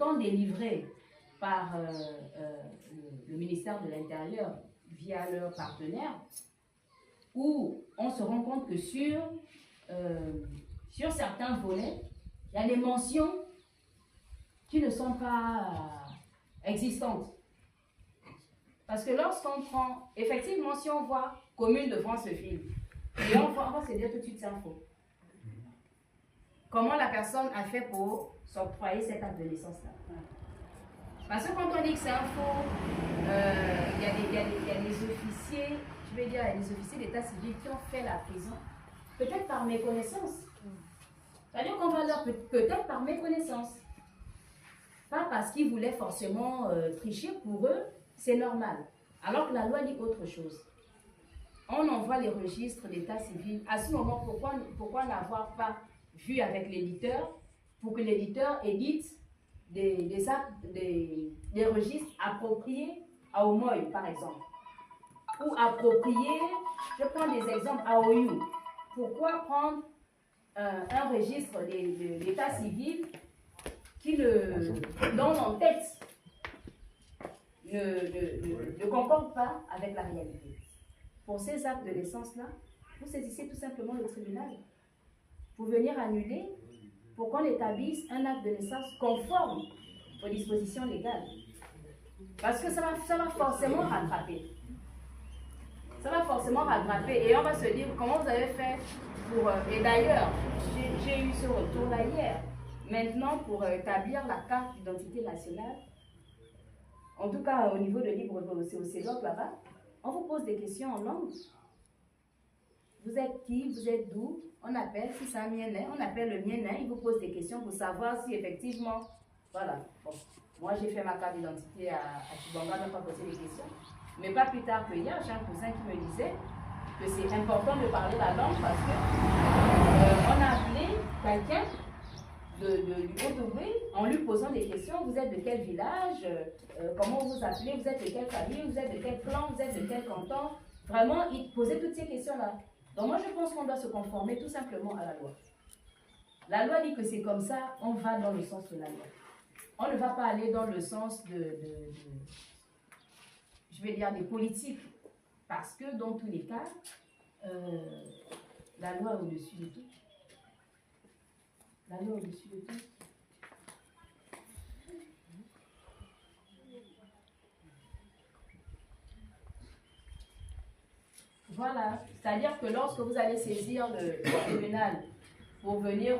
pourtant délivrés par le ministère de l'Intérieur via leurs partenaires, où on se rend compte que sur certains volets, il y a des mentions qui ne sont pas existantes. Parce que lorsqu'on prend, effectivement, si on voit Commune de France le film, et on va se dire tout de suite c'est un faux. Comment la personne a fait pour s'octroyer cet acte de naissance-là? Parce que quand on dit que c'est un faux, il y a des officiers, je vais dire, il y a des officiers d'état civil qui ont fait la prison, peut-être par méconnaissance. C'est-à-dire qu'on va leur peut-être par méconnaissance. Pas parce qu'ils voulaient forcément tricher, pour eux, c'est normal. Alors que la loi dit autre chose. On envoie les registres d'état civil. À ce moment, pourquoi n'avoir pas vu avec l'éditeur pour que l'éditeur édite des registres appropriés à OMOI, par exemple. Ou appropriés, je prends des exemples, à OU. Pourquoi prendre un registre d'état civil qui dont en tête ne concorde pas avec la réalité? Pour ces actes de naissance-là, vous saisissez tout simplement le tribunal pour venir annuler, pour qu'on établisse un acte de naissance conforme aux dispositions légales. Parce que ça va forcément rattraper. Ça va forcément rattraper et on va se dire comment vous avez fait pour... et d'ailleurs, j'ai eu ce retour-là hier. Maintenant, pour établir la carte d'identité nationale, en tout cas au niveau de Libreville, c'est au CEDOC là-bas, on vous pose des questions en langue. Vous êtes qui? Vous êtes d'où? On appelle, si c'est un Mienais, on appelle le Mienais, il vous pose des questions pour savoir si effectivement... Voilà. Bon. Moi, j'ai fait ma carte d'identité à Chibanga, on n'a pas posé des questions. Mais pas plus tard que hier, j'ai un cousin qui me disait que c'est important de parler la langue parce que on a appelé quelqu'un du Haut-Ouvray en lui posant des questions. Vous êtes de quel village? Comment vous appelez? Vous êtes de quelle famille? Vous êtes de quel clan? Vous êtes de quel canton? Vraiment, il posait toutes ces questions-là. Donc moi, je pense qu'on doit se conformer tout simplement à la loi. La loi dit que c'est comme ça, on va dans le sens de la loi. On ne va pas aller dans le sens je vais dire, des politiques. Parce que dans tous les cas, la loi est au-dessus de tout. La loi est au-dessus de tout. Voilà. C'est-à-dire que lorsque vous allez saisir le tribunal pour venir